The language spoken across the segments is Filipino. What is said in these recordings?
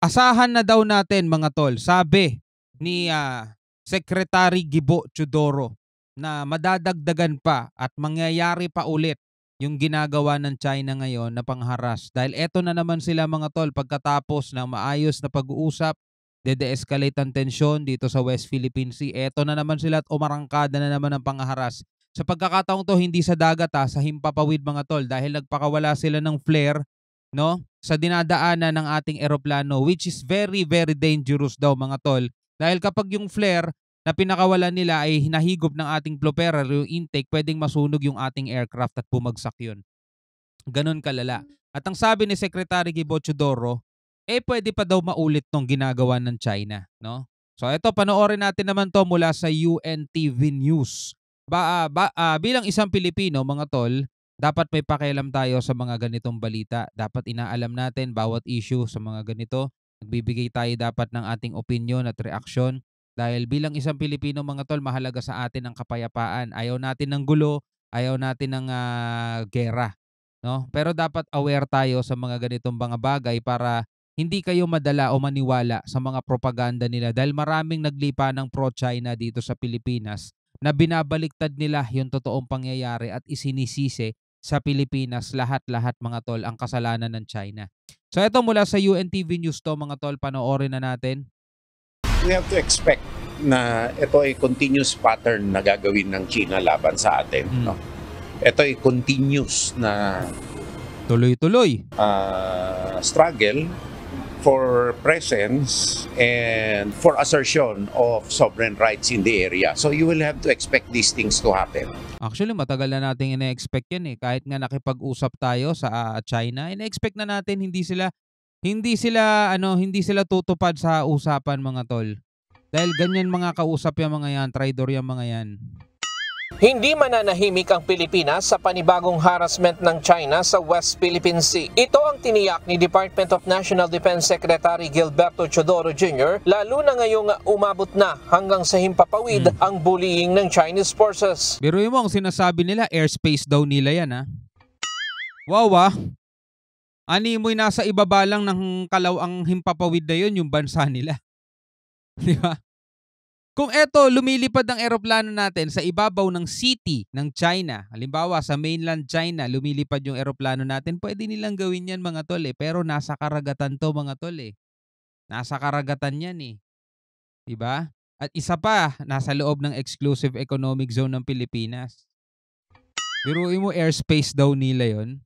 Asahan na daw natin mga tol, sabi ni Secretary Gibo Teodoro na madadagdagan pa at mangyayari pa ulit yung ginagawa ng China ngayon na pangharas. Dahil eto na naman sila mga tol, pagkatapos ng maayos na pag-uusap, de-escalate ang tensyon dito sa West Philippine Sea. Eto na naman sila at umarangkada na naman ang pangharas. Sa pagkakataong to, hindi sa dagat sa himpapawid mga tol, dahil nagpakawala sila ng flare, no, sa dinadaanan ng ating eroplano, which is very very dangerous daw mga tol. Dahil kapag yung flare na pinakawalan nila ay hinahigop ng ating propeller, yung intake, pwedeng masunog yung ating aircraft at bumagsak yun. Ganon kalala. At ang sabi ni Secretary Gibo Teodoro, pwede pa daw maulit tong ginagawa ng China, no? So ito, panoorin natin naman to mula sa UNTV News. Bilang isang Pilipino mga tol, dapat may pakialam tayo sa mga ganitong balita. Dapat inaalam natin bawat issue sa mga ganito. Nagbibigay tayo dapat ng ating opinion at reaksyon. Dahil bilang isang Pilipino mga tol, mahalaga sa atin ang kapayapaan. Ayaw natin ng gulo, ayaw natin ng gera, no? Pero dapat aware tayo sa mga ganitong mga bagay para hindi kayo madala o maniwala sa mga propaganda nila. Dahil maraming naglipa ng pro-China dito sa Pilipinas na binabaliktad nila yung totoong pangyayari at isinisisi sa Pilipinas lahat-lahat mga tol ang kasalanan ng China. So ito mula sa UNTV News to mga tol, panoorin na natin. We have to expect na ito ay continuous pattern na gagawin ng China laban sa atin. No? Ito ay continuous na tuloy-tuloy struggle for presence and for assertion of sovereign rights in the area. So you will have to expect these things to happen. Actually, matagal na nating ina-expect yan Kahit nga nakipag-usap tayo sa China, ina-expect na natin hindi sila tutupad sa usapan mga tol. Dahil ganyan mga kausap yung mga yan, traidor yung mga yan. Hindi mananahimik ang Pilipinas sa panibagong harassment ng China sa West Philippine Sea. Ito ang tiniyak ni Department of National Defense Secretary Gilberto Teodoro Jr. lalo na ngayong umabot na hanggang sa himpapawid ang bullying ng Chinese forces. Biruin mo ang sinasabi nila, airspace daw nila yan Wow Ani mo'y nasa ibaba lang ng kalaw ang himpapawid na yun, yung bansa nila. Di ba? Kung eto, lumilipad ang eroplano natin sa ibabaw ng city ng China, halimbawa sa mainland China, lumilipad yung eroplano natin, pwede nilang gawin yan mga tol pero nasa karagatan to mga tol Nasa karagatan yan Diba? At isa pa, nasa loob ng exclusive economic zone ng Pilipinas. Biruin mo, airspace daw nila yon.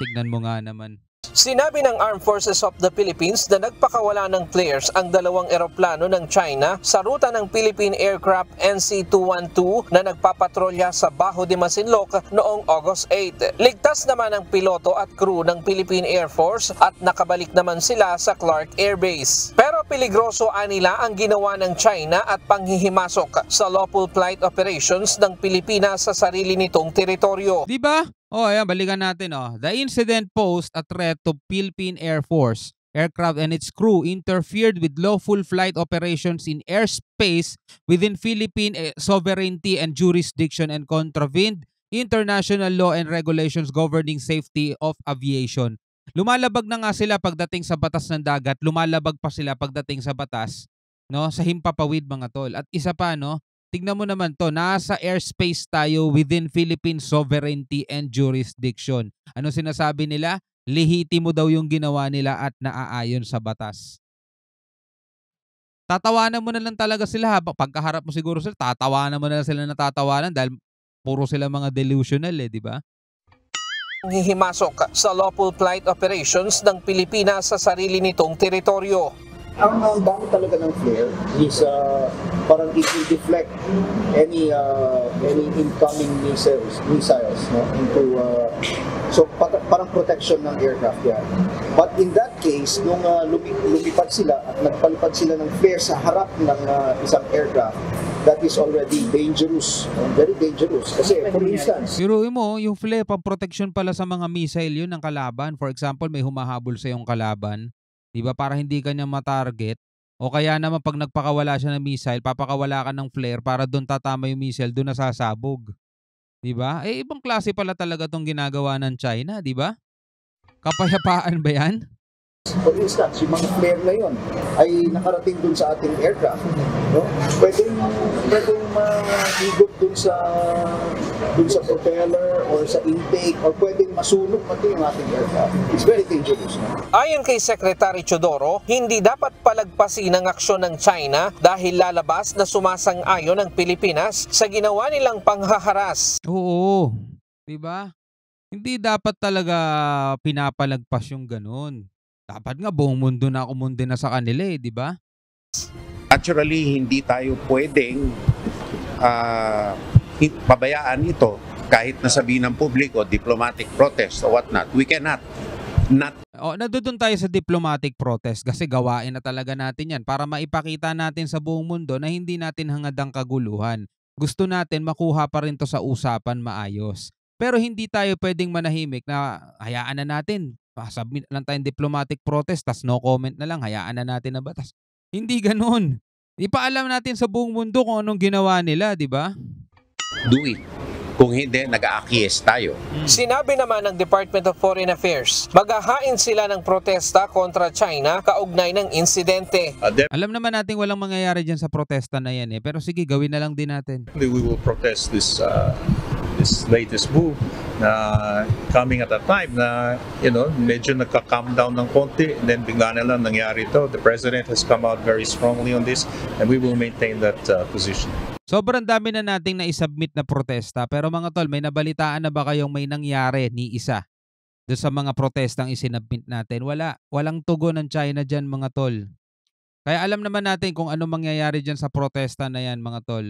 Tignan mo nga naman. Sinabi ng Armed Forces of the Philippines na nagpakawala ng flares ang dalawang eroplano ng China sa ruta ng Philippine Aircraft NC-212 na nagpapatrolya sa Bajo de Masinloc noong August 8. Ligtas naman ang piloto at crew ng Philippine Air Force at nakabalik naman sila sa Clark Air Base. Pero peligroso nila ang ginawa ng China at panghihimasok sa lawful flight operations ng Pilipinas sa sarili nitong teritoryo. Diba? Ayan, balikan natin The incident posed a threat to Philippine Air Force aircraft and its crew, interfered with lawful flight operations in airspace within Philippine sovereignty and jurisdiction, and contravened international law and regulations governing safety of aviation. Lumalabag na nga sila pagdating sa batas ng dagat, lumalabag pa sila pagdating sa batas, sa himpapawid mga tol. At isa pa, tignan mo naman to, nasa airspace tayo within Philippine sovereignty and jurisdiction. Ano sinasabi nila? Lehitimo daw yung ginawa nila at naaayon sa batas. Tatawanan mo na lang talaga sila pagkaharap mo siguro sila, tatawanan mo na lang sila na tatawanan dahil puro sila mga delusional di ba? Hihimasok sa lawful flight operations ng Pilipinas sa sarili nitong teritoryo. Ang dami talaga ng flare is parang it will deflect any incoming missiles into so parang protection ng aircraft yan. But in that case, nung lumipad sila at nagpalipad sila ng flare sa harap ng isang aircraft, that is already dangerous, very dangerous. Kasi for instance, biruin mo, yung flare pang protection pala sa mga missile yun ng kalaban. For example, may humahabol sa yung kalaban, diba, para hindi kanya matarget. O kaya naman pag nagpakawala siya ng missile, papakawala ka ng flare para doon tatama yung missile, doon nasasabog. Diba? Ibang klase pala talaga tong ginagawa ng China, diba? Kapayapaan ba yan? For instance, yung mga flare na yun ay nakarating dun sa ating aircraft. No? Pwedeng mahigot dun sa propeller or sa intake or pwedeng masunog pati yung ating aircraft. It's very dangerous. No? Ayon kay Secretary Chodoro, hindi dapat palagpasin ang aksyon ng China dahil lalabas na sumasang-ayon ang Pilipinas sa ginawa nilang panghaharas. Oo, 'di ba? Hindi dapat talaga pinapalagpas yung ganun. Dapat nga buong mundo na kumunde na sa kanila 'di ba? Naturally, hindi tayo pwedeng pabayaan ito kahit nasabihin ng publiko, diplomatic protest or whatnot. We cannot not. Nandoon tayo sa diplomatic protest kasi gawain na talaga natin yan para maipakita natin sa buong mundo na hindi natin hangad ang kaguluhan. Gusto natin makuha pa rin to sa usapan maayos. Pero hindi tayo pwedeng manahimik na hayaan na natin. Submit lang tayong diplomatic protest tas no comment na lang, hayaan na natin na batas. Hindi ganoon. Ipaalam natin sa buong mundo kung anong ginawa nila, di ba? Do it. Kung hindi, nag-aakies tayo. Sinabi naman ng Department of Foreign Affairs, maghahain sila ng protesta kontra China kaugnay ng insidente. Alam naman natin walang mangyayari dyan sa protesta na yan eh. Pero sige, gawin na lang din natin. We will protest this latest move na coming at a time na medyo nagka-calm down ng konti and then bigla na lang nangyari ito. The President has come out very strongly on this and we will maintain that position. Sobrang dami na nating na-submit na protesta pero mga tol, may nabalitaan na ba kayong may nangyari ni isa doon sa mga protestang isinabmit natin? Walang tugon ng China dyan mga tol. Kaya alam naman natin kung ano mangyayari dyan sa protesta na yan mga tol.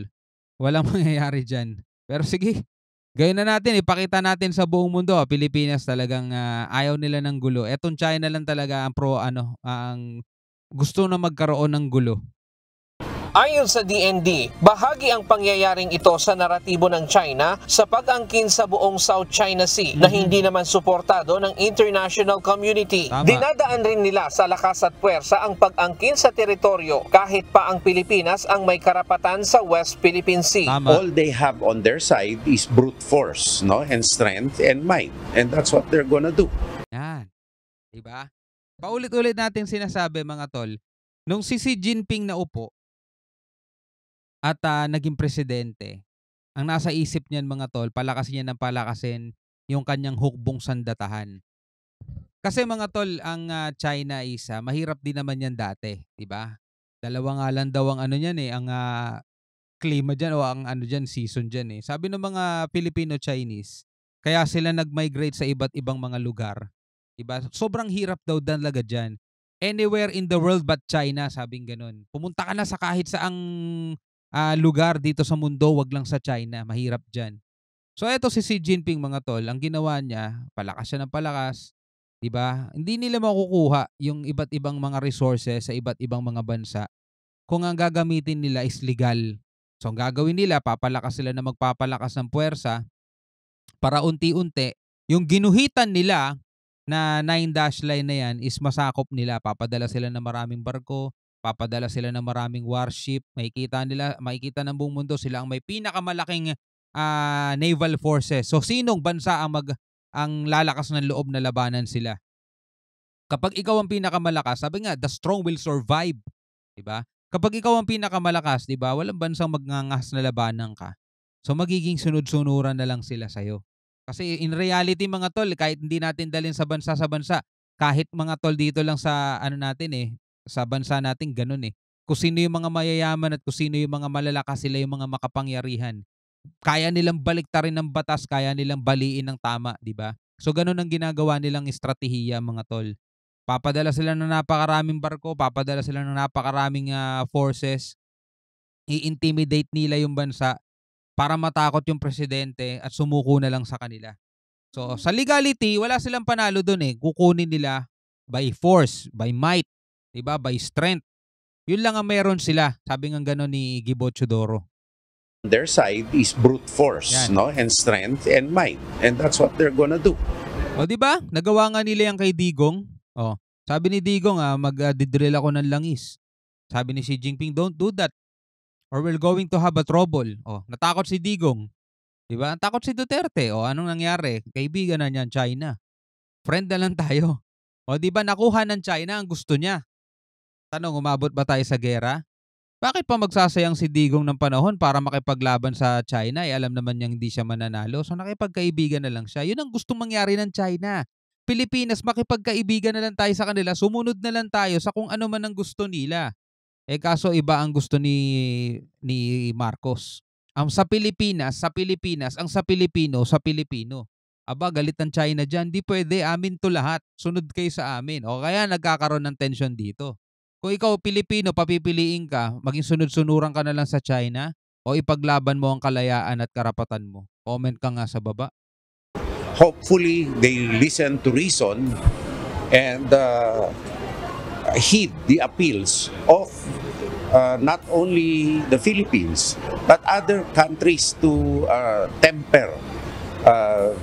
Walang mangyayari dyan. Pero sige, gawin na natin, ipakita natin sa buong mundo, Pilipinas talagang ayaw nila ng gulo. Etong China lang talaga ang gusto na magkaroon ng gulo. Ayon sa DND, bahagi ang pangyayaring ito sa naratibo ng China sa pag-angkin sa buong South China Sea na hindi naman suportado ng international community. Tama. Dinadaan rin nila sa lakas at puwersa ang pag-angkin sa teritoryo kahit pa ang Pilipinas ang may karapatan sa West Philippine Sea. Tama. All they have on their side is brute force, no, and strength and might. And that's what they're gonna do. Yan. Diba? Paulit-ulit natin sinasabi mga tol, nung si Xi Jinping na upo at naging presidente, ang nasa isip niyan mga tol, palakasin niya ng palakasin yung kanyang hukbong sandatahan. Kasi mga tol, ang China is mahirap din naman yan dati, 'di ba? Dalawa nga lang daw ang niyan ang klima diyan o ang season diyan eh. Sabi ng mga Filipino-Chinese, kaya sila nag-migrate sa iba't ibang mga lugar. 'Di ba? Sobrang hirap daw talaga diyan. Anywhere in the world but China, sabing ganun. Pumunta ka na sa kahit saang lugar dito sa mundo, wag lang sa China, mahirap diyan. So eto si Xi Jinping mga tol, ang ginawa niya, palakas siya ng palakas, 'di ba? Hindi nila makukuha yung iba't ibang mga resources sa iba't ibang mga bansa kung ang gagamitin nila is legal. So ang gagawin nila, papalakas sila na magpapalakas ng puwersa para unti-unti yung ginuhitan nila na 9-dash line na yan is masakop nila. Papadala sila ng maraming barko, papadala sila ng maraming warship. Makikita ng buong mundo sila ang may pinakamalaking naval forces. So sinong bansa ang lalakas ng loob na labanan sila? Kapag ikaw ang pinakamalakas, sabi nga, the strong will survive, 'di ba? Kapag ikaw ang pinakamalakas, 'di ba? Walang bansang magngangas na labanan ka. So magiging sunod-sunuran na lang sila sa iyo. Kasi in reality mga tol, kahit hindi natin dalhin sa bansa, kahit mga tol dito lang sa sa bansa natin ganun eh. Kung sino yung mga mayayaman at kung sino yung mga malalakas, sila yung mga makapangyarihan. Kaya nilang baliktarin ng batas, kaya nilang baliin ng tama, 'di ba? So ganun ang ginagawa nilang estratehiya mga tol. Papadala sila ng napakaraming barko, papadala sila ng napakaraming forces. I-intimidate nila yung bansa para matakot yung presidente at sumuko na lang sa kanila. So sa legality, wala silang panalo doon eh. Kukunin nila by force, by might, 'di ba? By strength. Yun lang ang meron sila. Sabi ng gano'n ni Gibo Chodoro. Their side is brute force, Yan. no, and strength and might. And that's what they're gonna do. O 'di ba? Nagawa nga nila yan kay Digong. O, sabi ni Digong mag-drill ako ng langis. Sabi ni Xi Jinping, don't do that or we're going to have a trouble. O, natakot si Digong. 'Di ba? Takot si Duterte. O, anong nangyari? Kaibigan na niyan China. Friend na lang tayo. O di ba nakuha ng China ang gusto niya? Tanong, umabot ba tayo sa gera? Bakit pa magsasayang si Digong ng panahon para makipaglaban sa China? Alam naman niyang hindi siya mananalo. So nakipagkaibigan na lang siya. Yun ang gustong mangyari ng China. Pilipinas, makipagkaibigan na lang tayo sa kanila. Sumunod na lang tayo sa kung ano man ang gusto nila. Kaso iba ang gusto ni Marcos. Sa Pilipinas, ang sa Pilipino, sa Pilipino. Aba, galit ang China dyan. Di pwede, amin to lahat. Sunod kayo sa amin. O kaya nagkakaroon ng tension dito. Kung ikaw Pilipino, papipiliin ka, maging sunod-sunuran ka na lang sa China o ipaglaban mo ang kalayaan at karapatan mo. Comment ka nga sa baba. Hopefully, they listen to reason and heed the appeals of not only the Philippines, but other countries to temper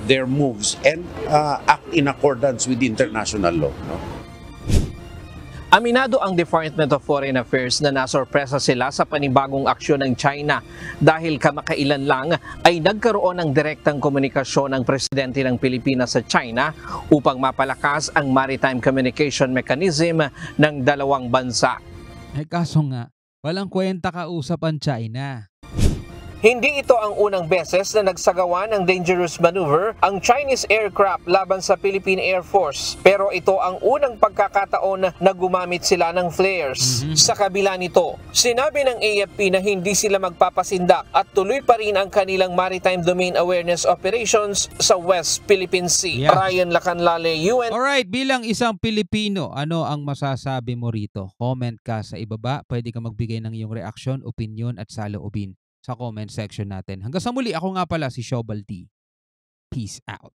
their moves and act in accordance with international law. No? Aminado ang Department of Foreign Affairs na nasorpresa sila sa panibagong aksyon ng China dahil kamakailan lang ay nagkaroon ng direktang komunikasyon ng presidente ng Pilipinas sa China upang mapalakas ang maritime communication mechanism ng dalawang bansa. Kaso nga, walang kwenta kausap ang China. Hindi ito ang unang beses na nagsagawa ng dangerous maneuver ang Chinese aircraft laban sa Philippine Air Force. Pero ito ang unang pagkakataon na gumamit sila ng flares. Sa kabila nito, sinabi ng AFP na hindi sila magpapasindak at tuloy pa rin ang kanilang maritime domain awareness operations sa West Philippine Sea. Yeah. Ryan Lacanlale, UN. Alright, bilang isang Pilipino, ano ang masasabi mo rito? Comment ka sa ibaba. Pwede ka magbigay ng iyong reaksyon, opinion at saloobin sa comment section natin. Hanggang sa muli, ako nga pala si Shobal D. Peace out.